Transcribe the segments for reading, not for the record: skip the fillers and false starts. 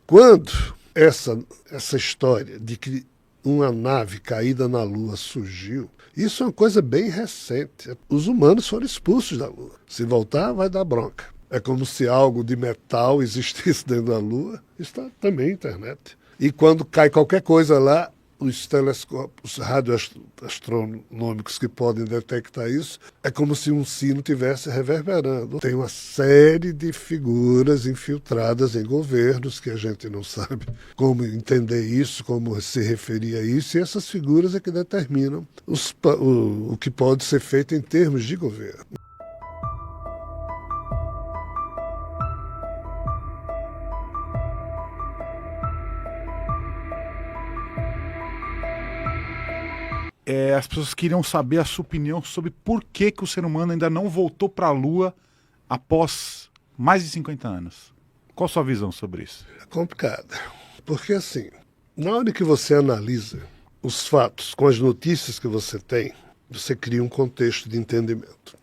Quando essa história de que uma nave caída na Lua surgiu, isso é uma coisa bem recente. Os humanos foram expulsos da Lua. Se voltar, vai dar bronca. É como se algo de metal existisse dentro da Lua. Isso está também na internet. E quando cai qualquer coisa lá, os telescópios radioastronômicos que podem detectar isso, é como se um sino estivesse reverberando. Tem uma série de figuras infiltradas em governos que a gente não sabe como entender isso, como se referir a isso, e essas figuras é que determinam o que pode ser feito em termos de governo. As pessoas queriam saber a sua opinião sobre por que o ser humano ainda não voltou para a Lua após mais de 50 anos. Qual a sua visão sobre isso? É complicado, porque assim, na hora que você analisa os fatos com as notícias que você tem, você cria um contexto de entendimento.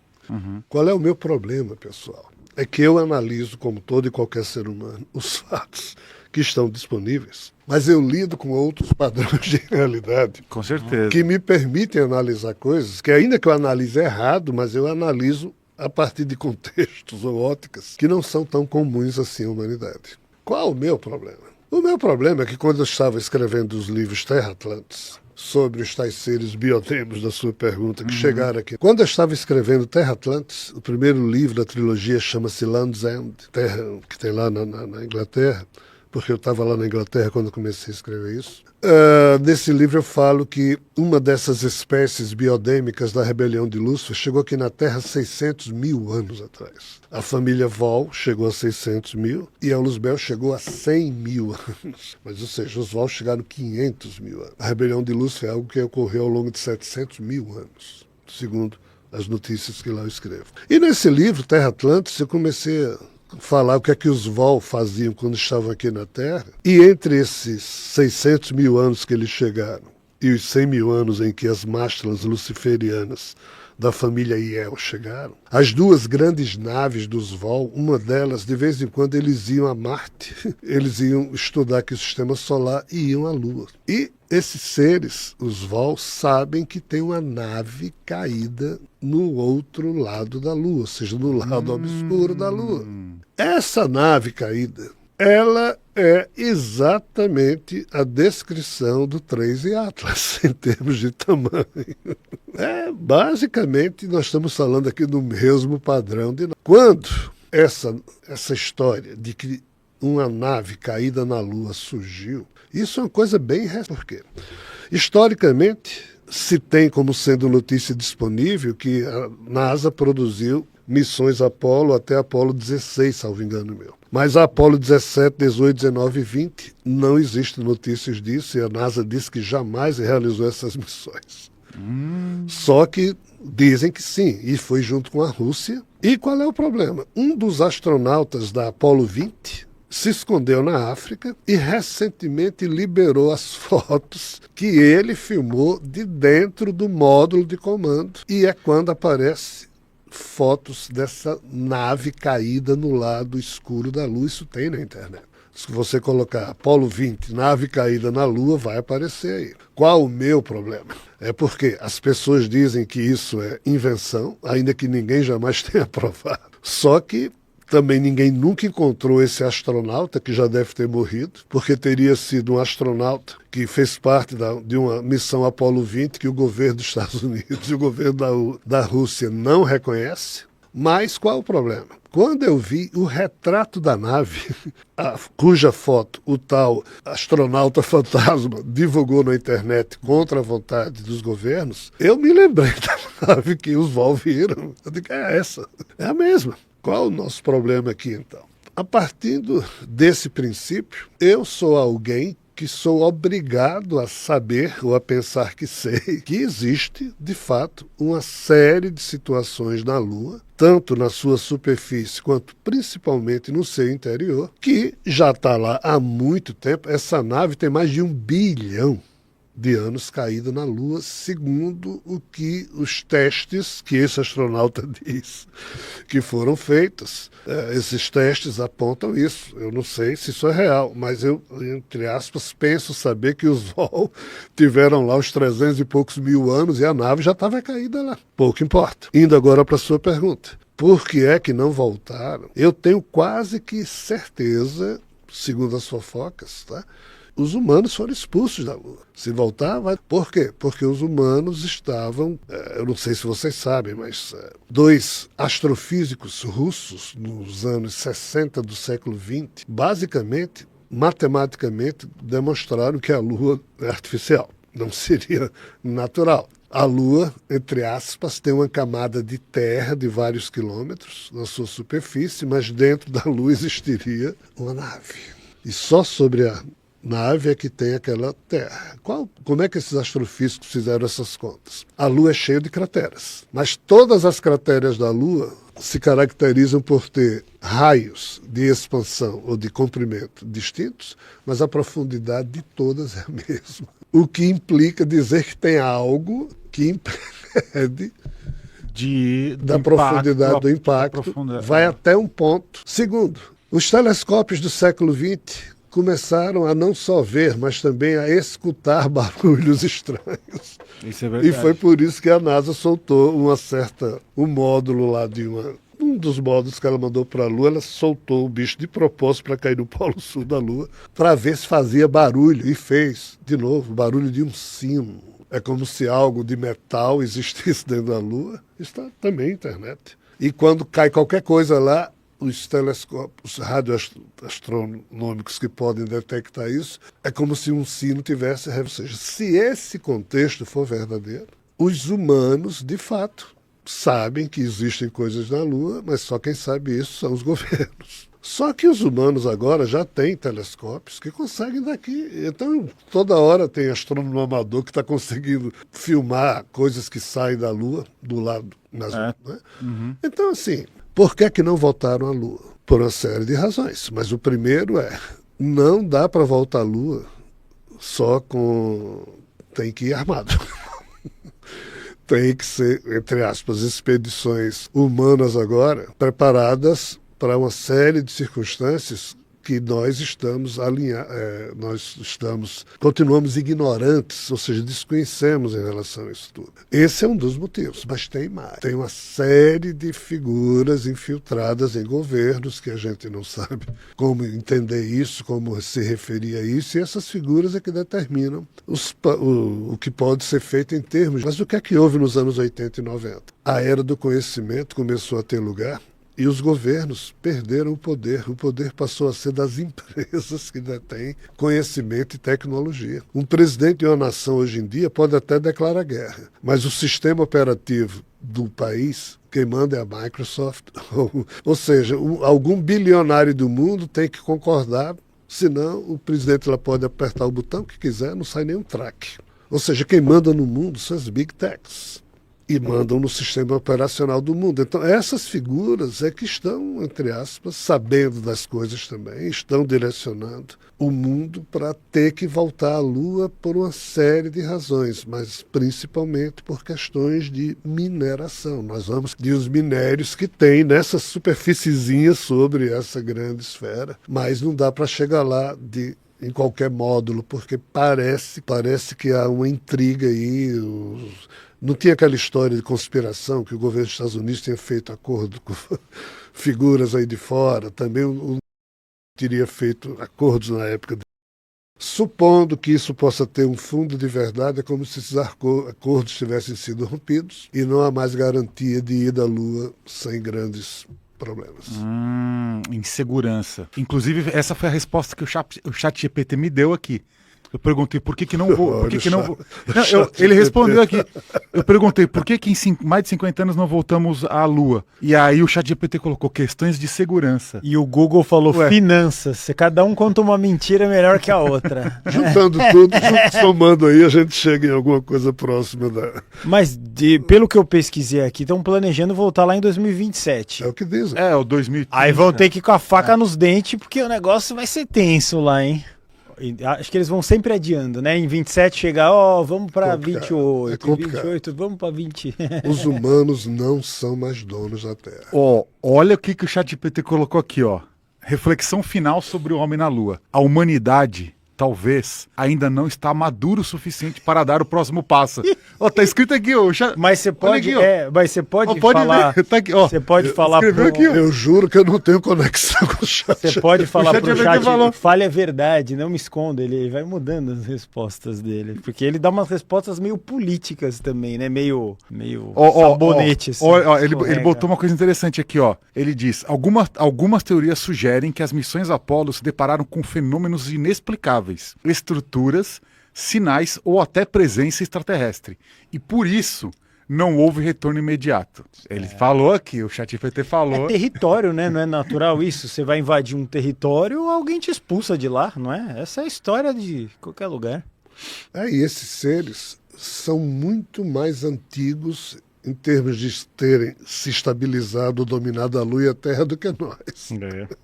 Qual é o meu problema, pessoal? É que eu analiso, como todo e qualquer ser humano, os fatos que estão disponíveis, mas eu lido com outros padrões de realidade. Com certeza. Que me permitem analisar coisas que, ainda que eu analise errado, mas eu analiso a partir de contextos ou óticas que não são tão comuns assim à humanidade. Qual o meu problema? O meu problema é que quando eu estava escrevendo os livros Terra Atlantis, sobre os tais seres biotemos da sua pergunta, que chegaram aqui. Quando eu estava escrevendo Terra Atlantis, o primeiro livro da trilogia chama-se Land's End, Terra, que tem lá na Inglaterra, porque eu estava lá na Inglaterra quando eu comecei a escrever isso. Nesse livro eu falo que uma dessas espécies biodêmicas da rebelião de Lúcifer chegou aqui na Terra 600 mil anos atrás. A família Vol chegou a 600 mil e a Luzbel chegou a 100 mil anos. Mas, ou seja, os Vol chegaram a 500 mil anos. A rebelião de Lúcifer é algo que ocorreu ao longo de 700 mil anos, segundo as notícias que lá eu escrevo. E nesse livro, Terra Atlantis, eu comecei a falar o que é que os Vol faziam quando estavam aqui na Terra. E entre esses 600 mil anos que eles chegaram e os 100 mil anos em que as mástilas luciferianas da família Iel chegaram, as duas grandes naves dos Vol, uma delas, de vez em quando, eles iam a Marte, eles iam estudar aqui o sistema solar e iam à Lua. E esses seres, os Vol, sabem que tem uma nave caída no outro lado da Lua, ou seja, no lado obscuro da Lua. Essa nave caída, ela é exatamente a descrição do 3 e Atlas, em termos de tamanho. Basicamente, nós estamos falando aqui do mesmo padrão de... Quando essa história de que uma nave caída na Lua surgiu, isso é uma coisa bem recente. Por quê? Historicamente, se tem como sendo notícia disponível que a NASA produziu missões Apolo até Apolo 16, salvo engano meu. Mas a Apolo 17, 18, 19 e 20 não existem notícias disso e a NASA disse que jamais realizou essas missões. Só que dizem que sim, e foi junto com a Rússia. E qual é o problema? Um dos astronautas da Apolo 20 se escondeu na África e recentemente liberou as fotos que ele filmou de dentro do módulo de comando. E é quando aparece fotos dessa nave caída no lado escuro da Lua. Isso tem na internet. Se você colocar Apolo 20, nave caída na Lua, vai aparecer aí. Qual o meu problema? É porque as pessoas dizem que isso é invenção, ainda que ninguém jamais tenha provado. Só que também ninguém nunca encontrou esse astronauta, que já deve ter morrido, porque teria sido um astronauta que fez parte de uma missão Apolo 20 que o governo dos Estados Unidos e o governo da Rússia não reconhece. Mas qual o problema? Quando eu vi o retrato da nave, cuja foto o tal astronauta fantasma divulgou na internet contra a vontade dos governos, eu me lembrei da nave que os Vol viram. Eu digo, é essa, é a mesma. Qual o nosso problema aqui, então? A partir desse princípio, eu sou alguém que sou obrigado a saber ou a pensar que sei que existe, de fato, uma série de situações na Lua, tanto na sua superfície quanto principalmente no seu interior, que já está lá há muito tempo. Essa nave tem mais de 1 bilhão de anos caída na Lua, segundo o que os testes que esse astronauta diz que foram feitos. Esses testes apontam isso. Eu não sei se isso é real, mas eu, entre aspas, penso saber que os VOL tiveram lá os 300 e poucos mil anos e a nave já estava caída lá. Pouco importa. Indo agora para a sua pergunta. Por que é que não voltaram? Eu tenho quase que certeza, segundo as fofocas, tá? Os humanos foram expulsos da Lua. Se voltar, vai. Por quê? Porque os humanos estavam, eu não sei se vocês sabem, mas dois astrofísicos russos nos anos 60 do século XX, basicamente, matematicamente, demonstraram que a Lua é artificial, não seria natural. A Lua, entre aspas, tem uma camada de terra de vários quilômetros na sua superfície, mas dentro da Lua existiria uma nave. E só sobre a nave é que tem aquela terra. Como é que esses astrofísicos fizeram essas contas? A Lua é cheia de crateras, mas todas as crateras da Lua se caracterizam por ter raios de expansão ou de comprimento distintos, mas a profundidade de todas é a mesma. O que implica dizer que tem algo que impede da profundidade do impacto, vai até um ponto. Segundo, os telescópios do século XX começaram a não só ver, mas também a escutar barulhos estranhos. Isso é verdade. E foi por isso que a NASA soltou um módulo lá um dos módulos que ela mandou para a Lua, ela soltou o bicho de propósito para cair no polo sul da Lua, para ver se fazia barulho. E fez, de novo, barulho de um sino. É como se algo de metal existisse dentro da Lua. Está também na internet. E quando cai qualquer coisa lá, os telescópios radioastronômicos que podem detectar isso, é como se um sino tivesse... Ou seja, se esse contexto for verdadeiro, os humanos, de fato, sabem que existem coisas na Lua, mas só quem sabe isso são os governos. Só que os humanos agora já têm telescópios que conseguem daqui. Então, toda hora tem astrônomo amador que está conseguindo filmar coisas que saem da Lua, do lado. Né? Uhum. Então, assim... Por que não voltaram à Lua? Por uma série de razões. Mas o primeiro não dá para voltar à Lua só com... Tem que ir armado. Tem que ser, entre aspas, expedições humanas agora, preparadas para uma série de circunstâncias que nós continuamos ignorantes, ou seja, desconhecemos em relação a isso tudo. Esse é um dos motivos, mas tem mais. Tem uma série de figuras infiltradas em governos que a gente não sabe como entender isso, como se referir a isso, e essas figuras é que determinam o que pode ser feito em termos. Mas o que é que houve nos anos 80 e 90? A era do conhecimento começou a ter lugar, e os governos perderam o poder. O poder passou a ser das empresas que detêm conhecimento e tecnologia. Um presidente de uma nação hoje em dia pode até declarar guerra, mas o sistema operativo do país, quem manda é a Microsoft. Ou seja, algum bilionário do mundo tem que concordar, senão o presidente lá pode apertar o botão que quiser, não sai nem um traque. Ou seja, quem manda no mundo são as big techs. E mandam no sistema operacional do mundo. Então, essas figuras é que estão, entre aspas, sabendo das coisas também, estão direcionando o mundo para ter que voltar à Lua por uma série de razões, mas principalmente por questões de mineração. Nós vamos de os minérios que tem nessa superfíciezinha sobre essa grande esfera, mas não dá para chegar lá em qualquer módulo, porque parece que há uma intriga aí. Não tinha aquela história de conspiração que o governo dos Estados Unidos tinha feito acordo com figuras aí de fora, também teria feito acordos na época. Supondo que isso possa ter um fundo de verdade, é como se esses acordos tivessem sido rompidos e não há mais garantia de ir à Lua sem grandes problemas. Insegurança. Inclusive, essa foi a resposta que o ChatGPT me deu aqui. Eu perguntei por que não vou. Ele respondeu aqui. Eu perguntei por que em mais de 50 anos não voltamos à Lua. E aí o ChatGPT colocou questões de segurança. E o Google falou finanças. Se cada um conta uma mentira melhor que a outra. Juntando tudo, somando aí, a gente chega em alguma coisa próxima da. Mas pelo que eu pesquisei aqui, estão planejando voltar lá em 2027. É o que dizem. É, o 2030. Aí vão ter que ir com a faca nos dentes, porque o negócio vai ser tenso lá, hein? Acho que eles vão sempre adiando, né? Em 27 chega, vamos para 28, em 28, vamos para 20. Os humanos não são mais donos da Terra. Olha o que o ChatGPT colocou aqui, ó. Reflexão final sobre o homem na Lua. A humanidade, talvez, ainda não está maduro o suficiente para dar o próximo passo. Tá escrito aqui, ó. Mas você pode, aqui, pode falar. Ver, tá aqui, você pode falar pro... aqui, eu juro que eu não tenho conexão com o chat. Você pode falar pro chat, fale a verdade, não me esconda. Ele vai mudando as respostas dele. Porque ele dá umas respostas meio políticas também, né? Meio sabonete. Assim, ele botou uma coisa interessante aqui, ó. Ele diz, algumas teorias sugerem que as missões Apollo se depararam com fenômenos inexplicáveis, estruturas, sinais ou até presença extraterrestre. E por isso não houve retorno imediato. Ele falou aqui, o ChatGPT falou. É território, né? Não é natural isso? Você vai invadir um território, alguém te expulsa de lá, não é? Essa é a história de qualquer lugar. E esses seres são muito mais antigos em termos de terem se estabilizado, dominado a Lua e a Terra do que nós.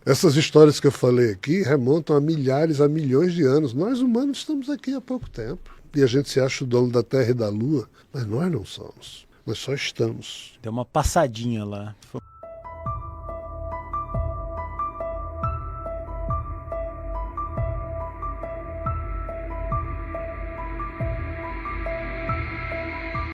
Essas histórias que eu falei aqui remontam a milhares, a milhões de anos. Nós humanos estamos aqui há pouco tempo. E a gente se acha o dono da Terra e da Lua, mas nós não somos. Nós só estamos. Deu uma passadinha lá.